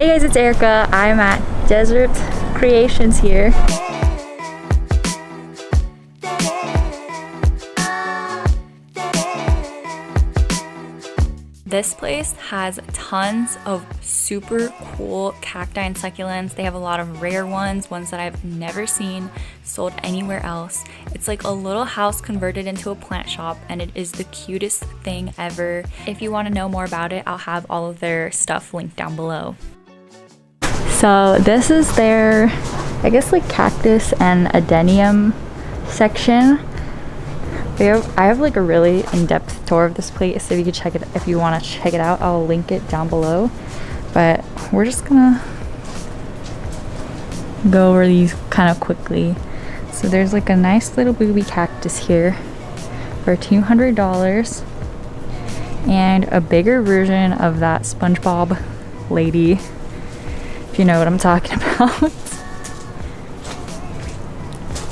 Hey guys, it's Erica. I'm at Desert Creations here. This place has tons of super cool cacti and succulents. They have a lot of rare ones that I've never seen sold anywhere else. It's like a little house converted into a plant shop, and it is the cutest thing ever. If you want to know more about it, I'll have all of their stuff linked down below. So this is their, I guess, like cactus and adenium section. I have like a really in-depth tour of this place, so if you could check it, if you want to check it out, I'll link it down below. But we're just gonna go over these kind of quickly. So there's like a nice little Boobie cactus here for $200, and a bigger version of that SpongeBob lady, if you know what I'm talking about.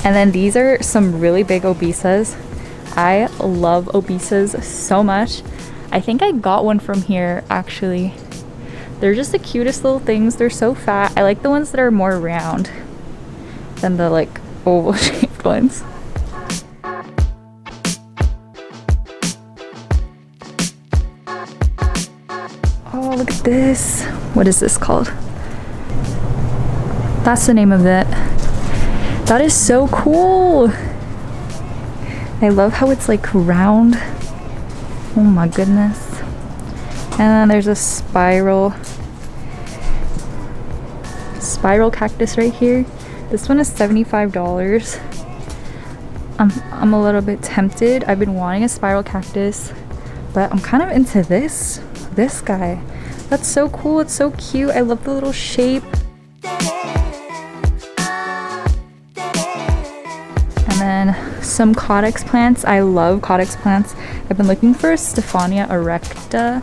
And then these are some really big obesas. I love obesas so much. I think I got one from here actually. They're just the cutest little things. They're so fat. I like the ones that are more round than the like oval shaped ones. Oh, look at this. What is this called? That's the name of it. That is so cool. I love how it's like round. Oh my goodness. And then there's a spiral cactus right here. This one is $75. I'm a little bit tempted. I've been wanting a spiral cactus, but I'm kind of into this guy. That's so cool. It's so cute. I love the little shape. And then some Caudex plants. I love Caudex plants. I've been looking for a Stephania erecta.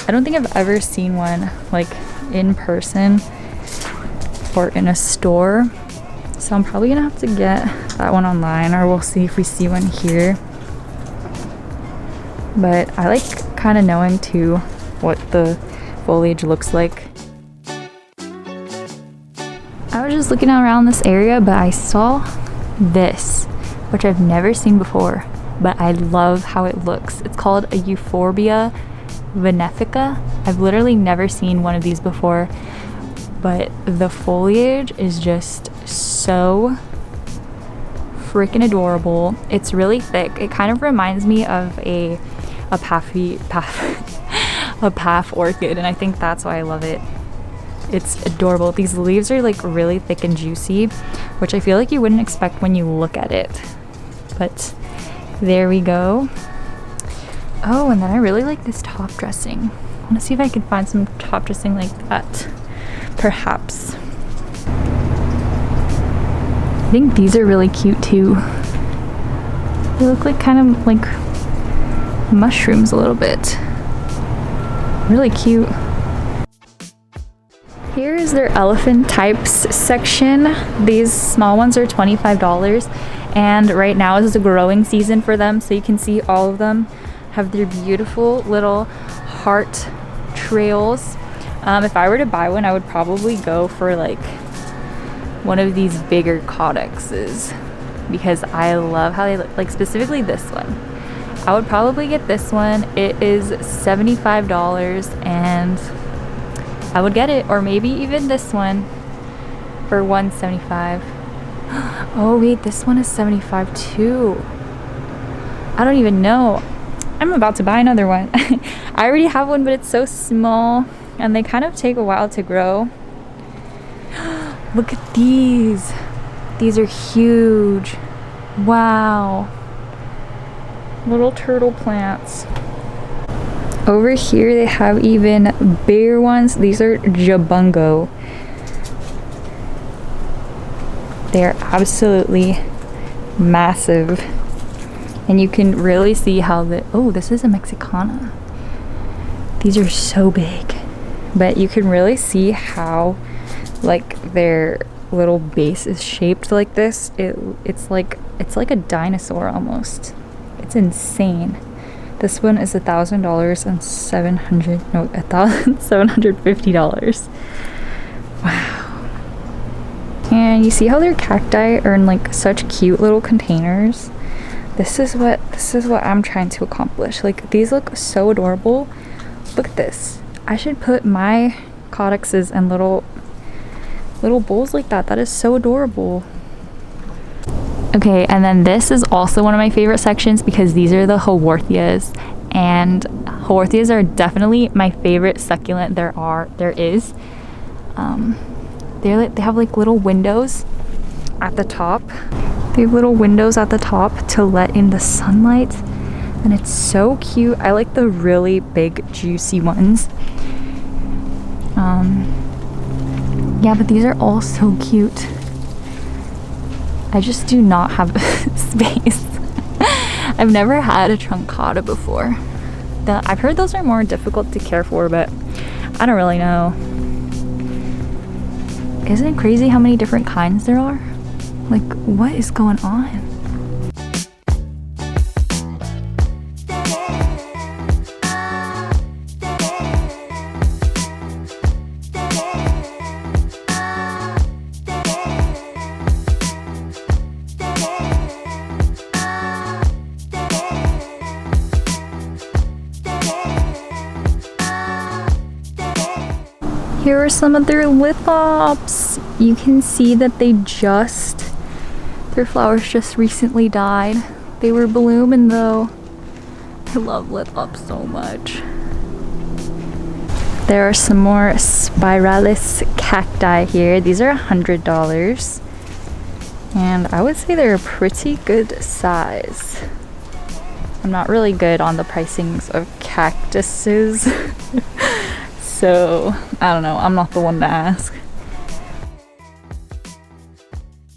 I don't think I've ever seen one like in person or in a store. So I'm probably gonna have to get that one online, or we'll see if we see one here. But I like kind of knowing too what the foliage looks like. I was just looking around this area, but I saw this, which I've never seen before, but I love how it looks. It's called a Euphorbia venefica. I've literally never seen one of these before, but the foliage is just so freaking adorable. It's really thick. It kind of reminds me of a path orchid, and I think that's why I love it. It's adorable. These leaves are like really thick and juicy, which I feel like you wouldn't expect when you look at it. But there we go. Oh, and then I really like this top dressing. I want to see if I can find some top dressing like that, perhaps. I think these are really cute too. They look like kind of like mushrooms a little bit. Really cute. Here is their elephantipes section. These small ones are $25, and right now is the growing season for them, so you can see all of them have their beautiful little heart trails. If I were to buy one, I would probably go for like one of these bigger Caudexes, because I love how they look, like specifically this one. I would probably get this one. It is $75, and I would get it, or maybe even this one for $175. Oh wait, this one is $75 too. I don't even know. I'm about to buy another one. I already have one, but it's so small, and they kind of take a while to grow. Look at these. These are huge. Wow. Little turtle plants. Over here they have even bigger ones. These are jabungo. They're absolutely massive. And you can really see how oh, this is a Mexicana. These are so big. But you can really see how like their little base is shaped like this. It's like a dinosaur almost. It's insane. This one is $1,000 and $750. Wow. And you see how their cacti are in like such cute little containers? This is what I'm trying to accomplish. Like, these look so adorable. Look at this. I should put my Caudexes in little bowls like that. That is so adorable. Okay, and then this is also one of my favorite sections because these are the Haworthias, and Haworthias are definitely my favorite succulent there is. They have like little windows at the top. They have little windows at the top to let in the sunlight, and it's so cute. I like the really big juicy ones. Yeah, but these are all so cute. I just do not have space. I've never had a truncata before. I've heard those are more difficult to care for, but I don't really know. Isn't it crazy how many different kinds there are? Like, what is going on? Here are some of their Lithops. You can see that their flowers just recently died. They were blooming though. I love Lithops so much. There are some more spiralis cacti here. These are $100. And I would say they're a pretty good size. I'm not really good on the pricings of cactuses. So, I don't know, I'm not the one to ask.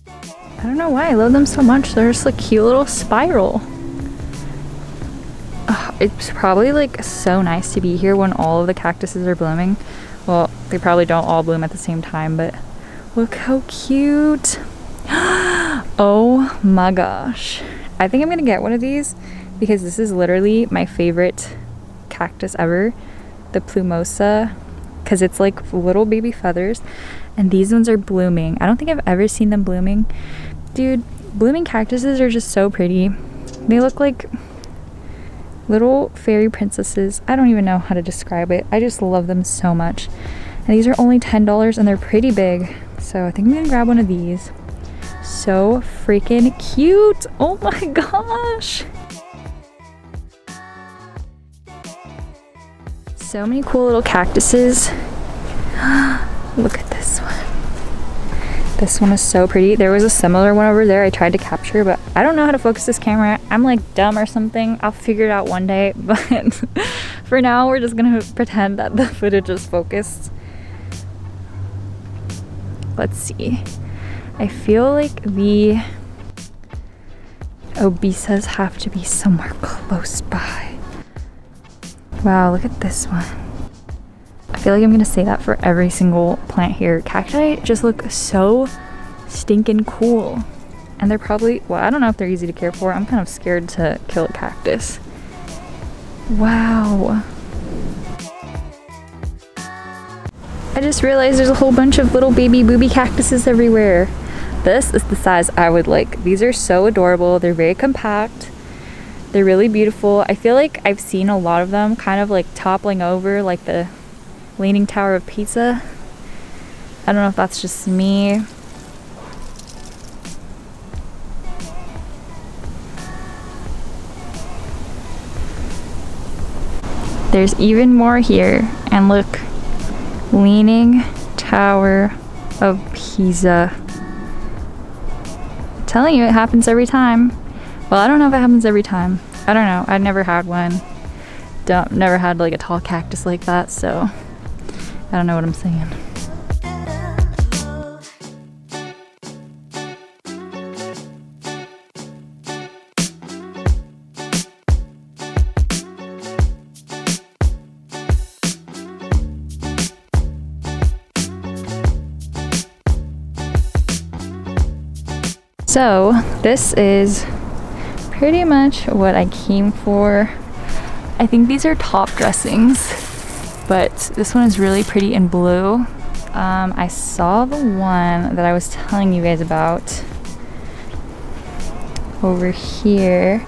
I don't know why I love them so much. They're just a cute little spiral. It's probably like so nice to be here when all of the cactuses are blooming. Well, they probably don't all bloom at the same time, but look how cute. Oh my gosh. I think I'm gonna get one of these because this is literally my favorite cactus ever. The plumosa, because it's like little baby feathers, and these ones are blooming. I don't think I've ever seen them blooming. Dude, blooming cactuses are just so pretty. They look like little fairy princesses. I don't even know how to describe it. I just love them so much. And these are only $10 and they're pretty big. So I think I'm gonna grab one of these. So freaking cute. Oh my gosh. So many cool little cactuses. Look at this one. This one is so pretty. There was a similar one over there I tried to capture, but I don't know how to focus this camera. I'm like dumb or something. I'll figure it out one day, but for now we're just gonna pretend that the footage is focused. Let's see. I feel like the obesas have to be somewhere close by. Wow, look at this one. I feel like I'm gonna say that for every single plant here. Cacti just look so stinking cool. And they're probably, well, I don't know if they're easy to care for. I'm kind of scared to kill a cactus. Wow. I just realized there's a whole bunch of little baby Boobie cactuses everywhere. This is the size I would like. These are so adorable. They're very compact. They're really beautiful. I feel like I've seen a lot of them kind of like toppling over like the Leaning Tower of Pisa. I don't know if that's just me. There's even more here. And look, Leaning Tower of Pisa. I'm telling you, it happens every time. Well, I don't know if it happens every time. I don't know. I've never had one. Never had like a tall cactus like that, so I don't know what I'm saying. So this is pretty much what I came for. I think these are top dressings, but this one is really pretty in blue. I saw the one that I was telling you guys about over here.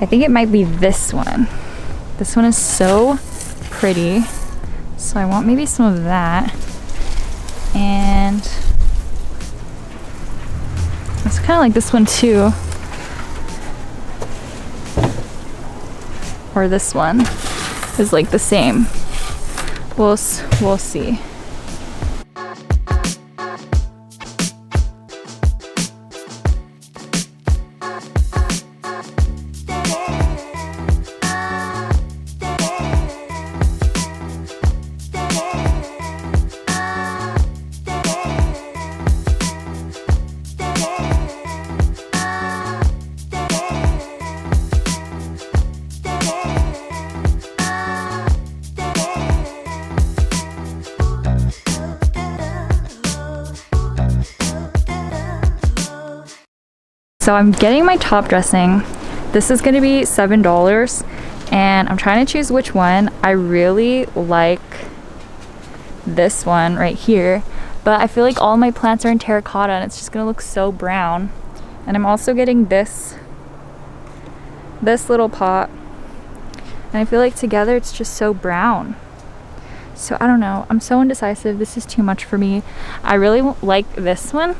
I think it might be this one. This one is so pretty. So I want maybe some of that. And it's kind of like this one too. Or this one is like the same. We'll see. So I'm getting my top dressing. This is gonna be $7 and I'm trying to choose which one. I really like this one right here, but I feel like all my plants are in terracotta and it's just gonna look so brown. And I'm also getting this little pot, and I feel like together it's just so brown. So I don't know, I'm so indecisive. This is too much for me. I really like this one,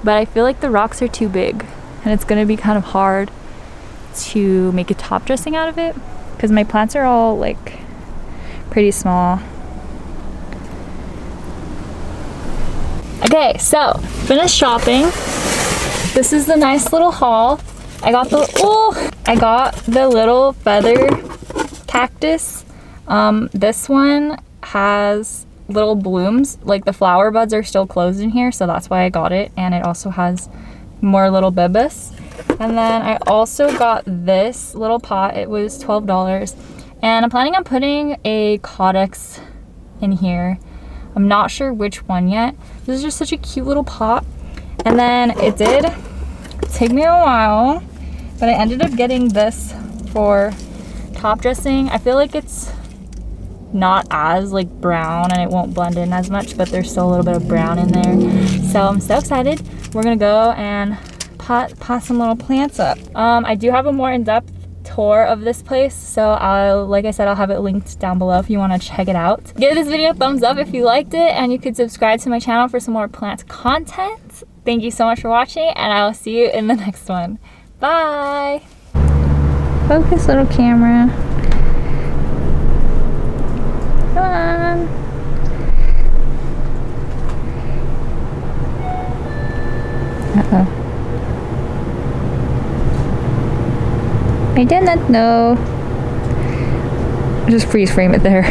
but I feel like the rocks are too big and it's gonna be kind of hard to make a top dressing out of it because my plants are all like pretty small. Okay, so finished shopping. This is the nice little haul. I got the little feather cactus. This one has little blooms, like the flower buds are still closed in here, so that's why I got it. And it also has more little bibus. And then I also got this little pot. It was $12, and I'm planning on putting a Caudex in here. I'm not sure which one yet. This is just such a cute little pot. And then it did take me a while, but I ended up getting this for top dressing. I feel like it's not as like brown and it won't blend in as much, but there's still a little bit of brown in there. So I'm so excited. We're gonna go and pot some little plants up. I do have a more in-depth tour of this place, so like I said, I'll have it linked down below if you want to check it out. Give this video a thumbs up if you liked it, and you could subscribe to my channel for some more plant content. Thank you so much for watching, and I'll see you in the next one. Bye! Focus, little camera. Come on. Uh-oh. I did not know. Just freeze frame it there.